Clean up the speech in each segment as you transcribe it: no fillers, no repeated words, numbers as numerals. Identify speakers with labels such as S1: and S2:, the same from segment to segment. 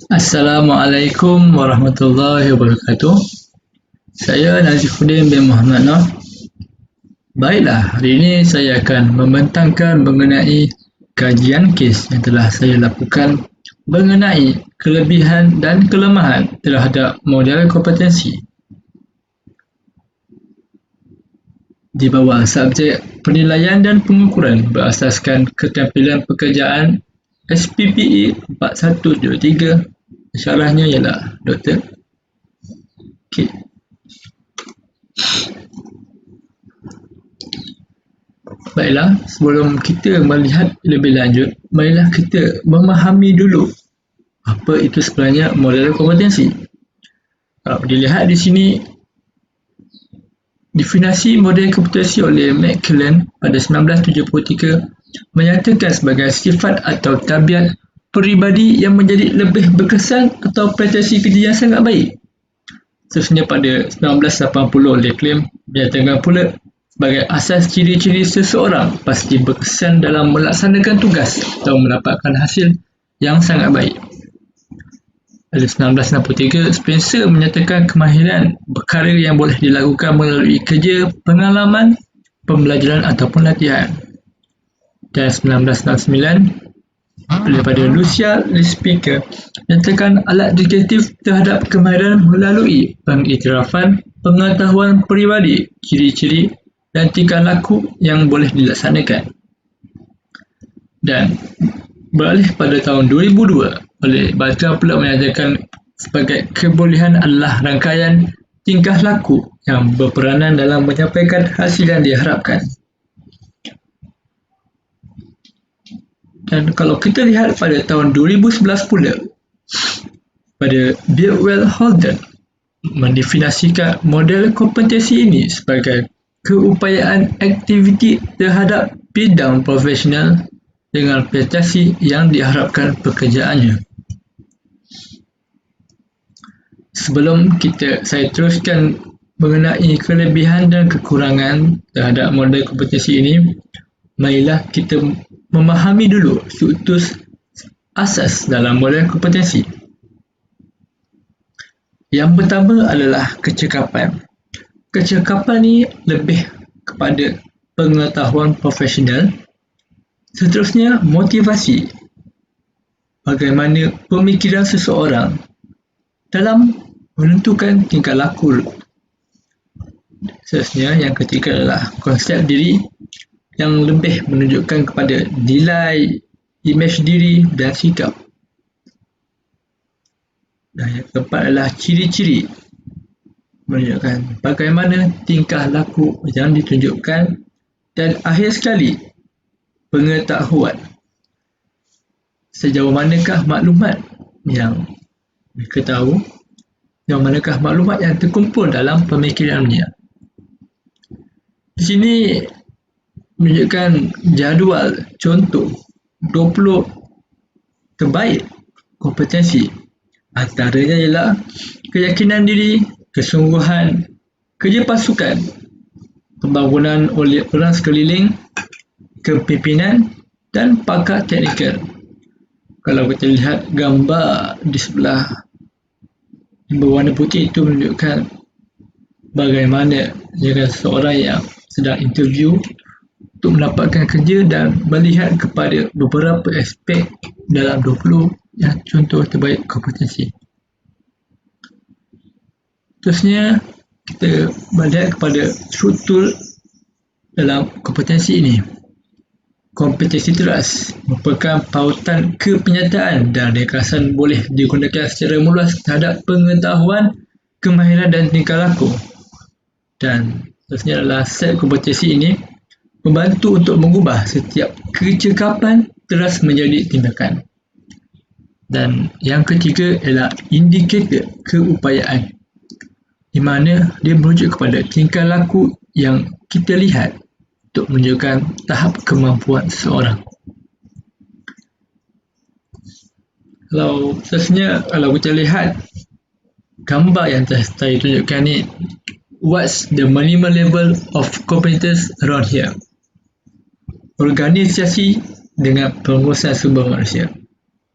S1: Assalamualaikum warahmatullahi wabarakatuh. Saya Nazifuddin bin Muhammad Noh. Baiklah, hari ini saya akan membentangkan mengenai kajian kes yang telah saya lakukan mengenai kelebihan dan kelemahan terhadap model kompetensi di bawah subjek penilaian dan pengukuran berasaskan keterampilan pekerjaan SPPE 4123. Syarahnya ialah Dr. K. Baiklah, sebelum kita melihat lebih lanjut, marilah kita memahami dulu apa itu sebenarnya model kompetensi. Kalau dilihat di sini, definisi model kompetensi oleh McClellan pada 1973 menyatakan sebagai sifat atau tabiat peribadi yang menjadi lebih berkesan atau prestasi kerja yang sangat baik. Seterusnya pada 1980 oleh Klein menyatakan pula sebagai asas ciri-ciri seseorang pasti berkesan dalam melaksanakan tugas atau mendapatkan hasil yang sangat baik. Pada 1963, Spencer menyatakan kemahiran perkara yang boleh dilakukan melalui kerja, pengalaman, pembelajaran ataupun latihan. Dan 1969, daripada Lucia Lispector menyatakan alat deduktif terhadap kemahiran melalui pengiktirafan pengetahuan peribadi, ciri-ciri dan tingkah laku yang boleh dilaksanakan. Dan beralih pada tahun 2002, oleh Bartra pula menyatakan sebagai kebolehan adalah rangkaian tingkah laku yang berperanan dalam menyampaikan hasil yang diharapkan. Dan kalau kita lihat pada tahun 2011 pula, pada Bidwell Holden mendefinisikan model kompetensi ini sebagai keupayaan aktiviti terhadap bidang profesional dengan prestasi yang diharapkan pekerjaannya. Sebelum saya teruskan mengenai kelebihan dan kekurangan terhadap model kompetensi ini, marilah kita memahami dulu struktur asas dalam model kompetensi. Yang pertama adalah kecekapan. Kecekapan ini lebih kepada pengetahuan profesional. Seterusnya, motivasi. Bagaimana pemikiran seseorang dalam menentukan tingkah laku. Seterusnya, yang ketiga adalah konsep diri yang lebih menunjukkan kepada nilai, imej diri dan sikap. Dan yang keempat adalah ciri-ciri, menunjukkan bagaimana tingkah laku yang ditunjukkan. Dan akhir sekali, pengetahuan. Sejauh manakah maklumat yang mereka tahu, sejauh manakah maklumat yang terkumpul dalam pemikirannya. Di sini menunjukkan jadual contoh 20 terbaik kompetensi. Antaranya ialah keyakinan diri, kesungguhan, kerja pasukan, pembangunan oleh orang sekeliling, kepimpinan dan pakar teknikal. Kalau kita lihat gambar di sebelah yang berwarna putih itu menunjukkan bagaimana jika seseorang yang sedang interview untuk mendapatkan kerja dan melihat kepada beberapa aspek dalam 20 yang contoh terbaik kompetensi. Terusnya, kita melihat kepada struktur dalam kompetensi ini. Kompetensi teras merupakan pautan kepenyataan dan rekasan boleh digunakan secara meluas terhadap pengetahuan, kemahiran dan tingkah laku. Dan seterusnya adalah set kompetensi ini membantu untuk mengubah setiap kecekapan teras menjadi tindakan. Dan yang ketiga ialah indikator keupayaan, di mana dia merujuk kepada tingkah laku yang kita lihat untuk menunjukkan tahap kemampuan seseorang. Kalau kita lihat gambar yang saya tunjukkan ni, what's the minimal level of competence around here? Organisasi dengan pengurusan sumber manusia.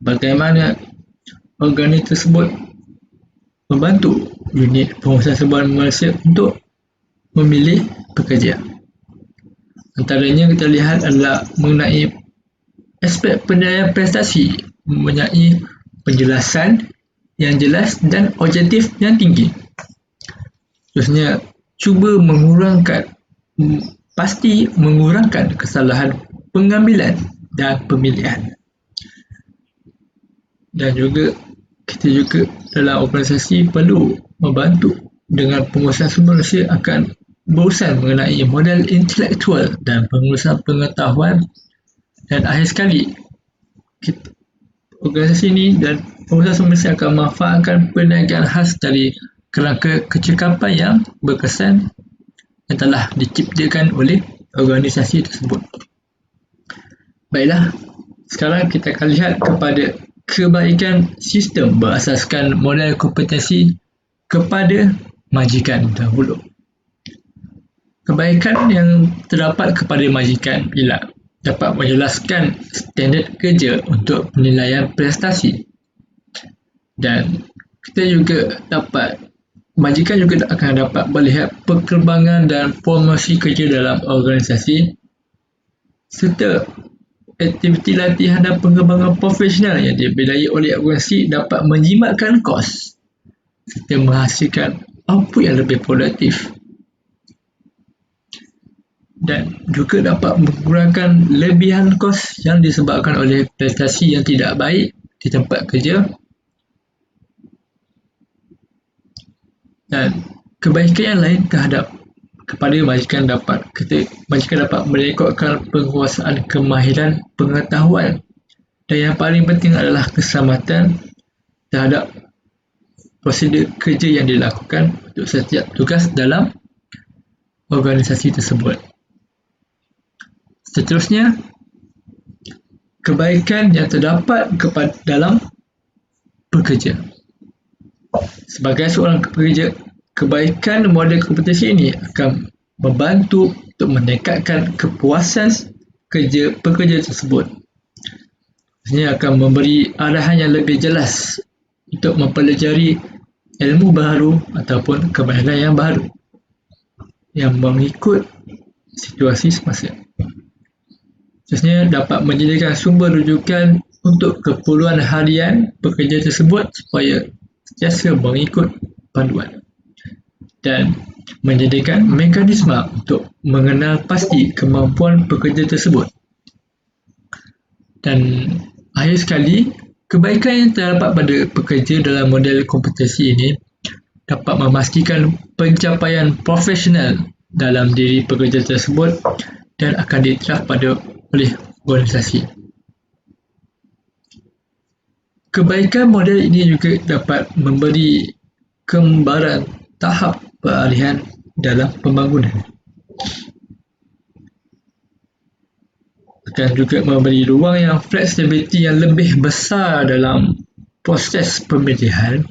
S1: bagaimana organisasi tersebut membantu unit pengurusan sumber manusia untuk memilih pekerja. Antaranya kita lihat adalah mengenai aspek penilaian prestasi, mempunyai penjelasan yang jelas dan objektif yang tinggi. Terusnya, cuba pasti mengurangkan kesalahan pengambilan dan pemilihan. Dan juga kita juga dalam organisasi perlu membantu dengan pengurusan sumber manusia akan berurusan mengenai model intelektual dan pengurusan pengetahuan, dan akhir sekali organisasi ini dan pengurusan sumber manusia akan memanfaatkan perniagaan khas dari kerangka kecekapan yang berkesan yang telah diciptakan oleh organisasi tersebut. Baiklah, sekarang kita akan lihat kepada kebaikan sistem berasaskan model kompetensi kepada majikan dahulu. Kebaikan yang terdapat kepada majikan ialah dapat menjelaskan standard kerja untuk penilaian prestasi, dan kita juga majikan juga akan dapat melihat perkembangan dan promosi kerja dalam organisasi, serta aktiviti latihan dan pengembangan profesional yang dibiayai oleh organisasi dapat menjimatkan kos serta menghasilkan output yang lebih produktif, dan juga dapat mengurangkan lebihan kos yang disebabkan oleh prestasi yang tidak baik di tempat kerja. Dan kebaikan yang lain kepada majikan dapat merekodkan penguasaan kemahiran pengetahuan, dan yang paling penting adalah keselamatan terhadap prosedur kerja yang dilakukan untuk setiap tugas dalam organisasi tersebut. Seterusnya, kebaikan yang terdapat dalam pekerja. Sebagai seorang pekerja, kebaikan model kompetensi ini akan membantu untuk meningkatkan kepuasan pekerja tersebut. Ini akan memberi arahan yang lebih jelas untuk mempelajari ilmu baru ataupun kemahiran yang baru yang mengikut situasi semasa. Seterusnya, dapat menyediakan sumber rujukan untuk keperluan harian pekerja tersebut supaya sentiasa mengikut panduan, dan menyediakan mekanisme untuk mengenal pasti kemampuan pekerja tersebut. Dan akhir sekali, kebaikan yang terdapat pada pekerja dalam model kompetensi ini dapat memastikan pencapaian profesional dalam diri pekerja tersebut dan akan diiktiraf oleh organisasi. Kebaikan model ini juga dapat memberi gambaran tahap peralihan dalam pembangunan. Akan juga memberi ruang yang fleksibiliti yang lebih besar dalam proses pemilihan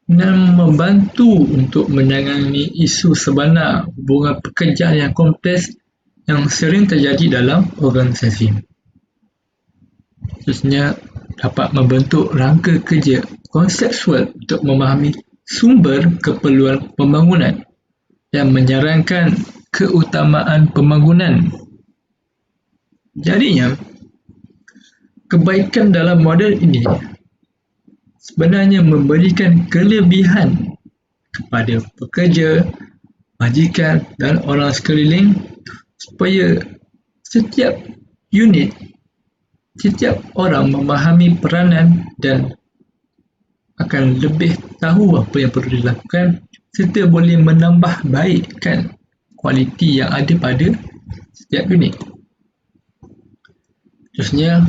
S1: dan membantu untuk menangani isu sebenar hubungan pekerjaan yang kompleks yang sering terjadi dalam organisasi. Seterusnya, dapat membentuk rangka kerja konseptual untuk memahami sumber keperluan pembangunan dan menyarankan keutamaan pembangunan. Jadinya, kebaikan dalam model ini sebenarnya memberikan kelebihan kepada pekerja, majikan dan orang sekeliling supaya setiap unit, setiap orang memahami peranan dan akan lebih tahu apa yang perlu dilakukan serta boleh menambah baikkan kualiti yang ada pada setiap unit. Terusnya,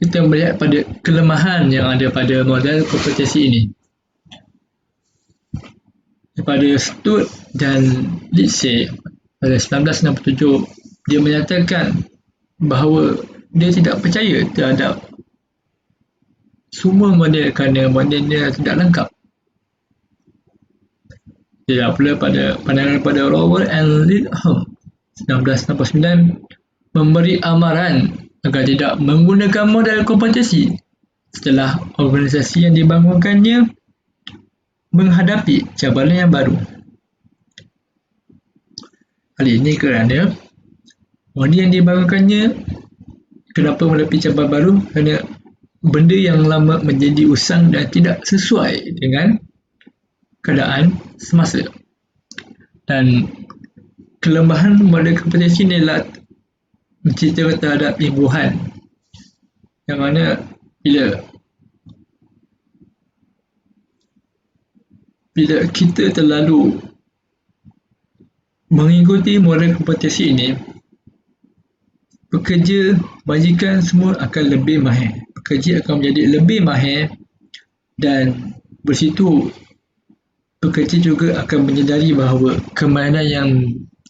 S1: kita melihat pada kelemahan yang ada pada model kompetensi ini. Daripada Stuart dan Lindsay pada 1967, dia menyatakan bahawa dia tidak percaya terhadap semua model kerana modelnya tidak lengkap. Dia pula pada pandangan pada Rowell and Lidholm 1969 memberi amaran agar tidak menggunakan model kompetensi setelah organisasi yang dibangunkannya menghadapi cabaran yang baru. Hal ini kerana model yang dibangunkannya kenapa menghadapi cabaran baru? Kerana benda yang lama menjadi usang dan tidak sesuai dengan keadaan semasa. Dan kelemahan model kompetisi ini adalah menceritakan terhadap imbuhan, yang mana bila kita terlalu mengikuti model kompetisi ini, pekerja, majikan semua akan lebih mahir. Pekerja akan menjadi lebih mahir dan bersitu pekerja juga akan menyedari bahawa kemahiran yang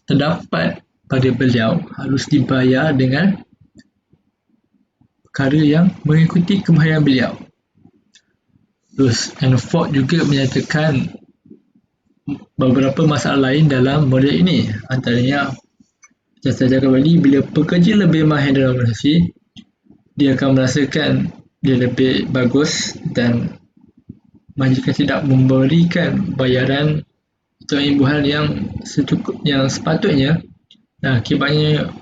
S1: terdapat pada beliau harus dibayar dengan perkara yang mengikuti kemahiran beliau. Terus Ford juga menyatakan beberapa masalah lain dalam model ini. Antaranya, jasa jaga balik, bila pekerja lebih mahir dalam organisasi, dia akan merasakan dia lebih bagus dan majikan tidak memberikan bayaran atau imbuhan yang sepatutnya, dan akibatnya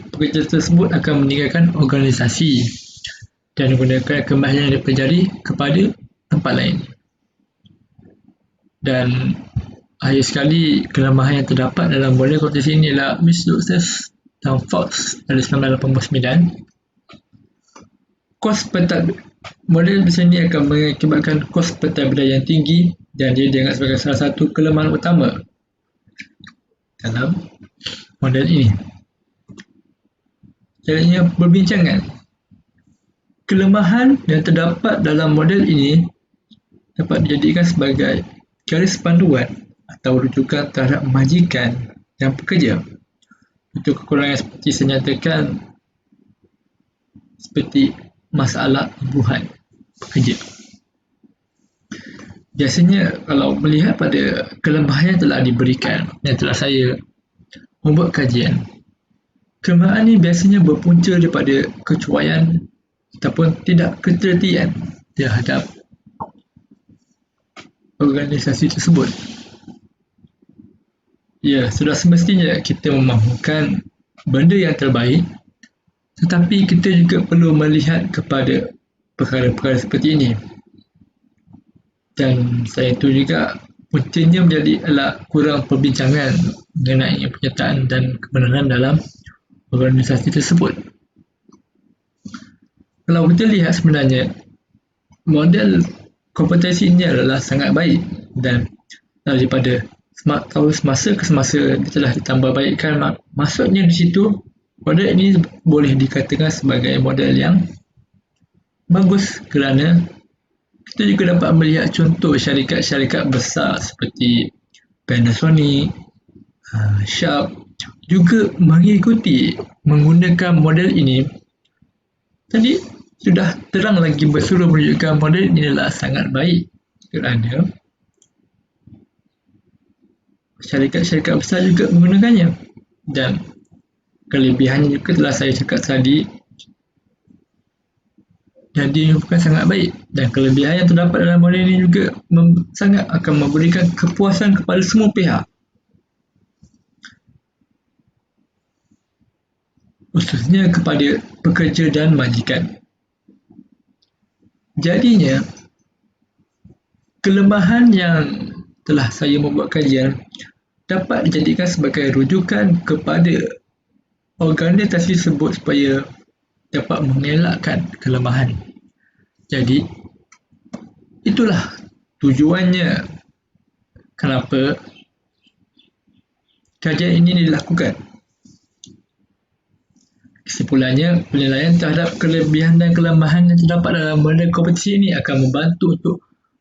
S1: pekerja tersebut akan meninggalkan organisasi dan menggunakan kemahiran yang dipelajari kepada tempat lain. Dan akhir sekali, kelemahan yang terdapat dalam model kompetisi ini ialah Miss dan Fox dari 1989. Model macam ini akan mengakibatkan kos pentadbiran yang tinggi dan dia dianggap sebagai salah satu kelemahan utama dalam model ini. Caranya perbincangan. Kelemahan yang terdapat dalam model ini dapat dijadikan sebagai garis panduan atau rujukan terhadap majikan dan pekerja. Untuk kekurangan seperti saya nyatakan, seperti masalah imbuhan pekerja. Biasanya kalau melihat pada kelemahan yang telah diberikan, yang telah saya membuat kajian, kelemahan ini biasanya berpunca daripada kecuaian ataupun tidak ketelitian terhadap organisasi tersebut. Ya, sudah semestinya kita memahukan benda yang terbaik, tetapi kita juga perlu melihat kepada perkara-perkara seperti ini. Dan saya itu juga puncanya adalah kurang perbincangan mengenai penyertaan dan kebenaran dalam organisasi tersebut. Kalau kita lihat sebenarnya, model kompetisi ini adalah sangat baik dan daripada semasa ke semasa dia telah ditambah baikkan. Maksudnya di situ, model ini boleh dikatakan sebagai model yang bagus kerana kita juga dapat melihat contoh syarikat-syarikat besar seperti Panasonic, Sharp juga mengikuti menggunakan model ini. Tadi sudah terang lagi bersuruh menunjukkan model ini adalah sangat baik kerana syarikat-syarikat besar juga menggunakannya, dan kelebihannya juga telah saya cakap tadi, jadi bukan sangat baik. Dan kelebihan yang terdapat dalam model ini juga sangat akan memberikan kepuasan kepada semua pihak, khususnya kepada pekerja dan majikan. Jadinya, kelemahan yang telah saya membuat kajian dapat dijadikan sebagai rujukan kepada organisasi tersebut supaya dapat mengelakkan kelemahan. Jadi, itulah tujuannya kenapa kajian ini dilakukan. Kesimpulannya, penilaian terhadap kelebihan dan kelemahan yang terdapat dalam model kompetisi ini akan membantu untuk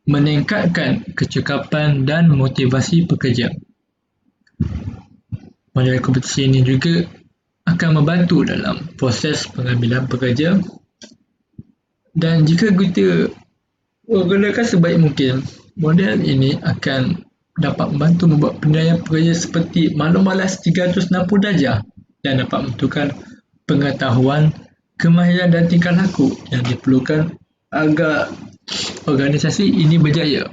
S1: meningkatkan kecekapan dan motivasi pekerja. Model kompetisi ini juga akan membantu dalam proses pengambilan pekerja, dan jika kita gunakan sebaik mungkin, model ini akan dapat membantu membuat penilaian pekerja seperti maklum malas 360 darjah dan dapat menentukan pengetahuan, kemahiran dan tingkah laku yang diperlukan agar organisasi ini berjaya.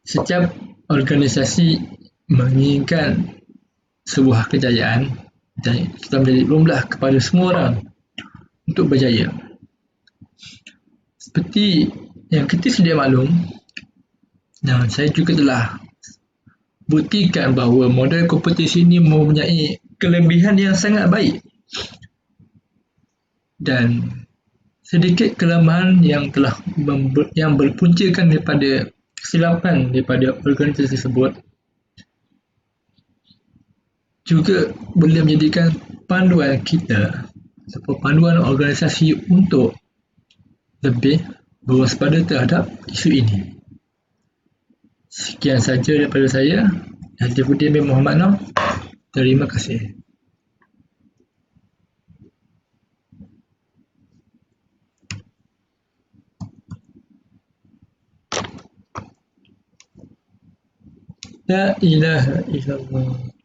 S1: Setiap organisasi menginginkan sebuah kejayaan dan kita menjadi lumrah kepada semua orang untuk berjaya. Seperti yang kita sedia maklum, dan saya juga telah buktikan bahawa model kompetisi ini mempunyai kelebihan yang sangat baik dan sedikit kelemahan yang telah yang berpuncakan daripada kesilapan daripada organisasi tersebut juga boleh menjadikan panduan kita ataupun panduan organisasi untuk lebih berwaspada terhadap isu ini. Sekian saja daripada saya. Hadiruddin bin Muhammad Noh. Terima kasih. La ilaha illallah.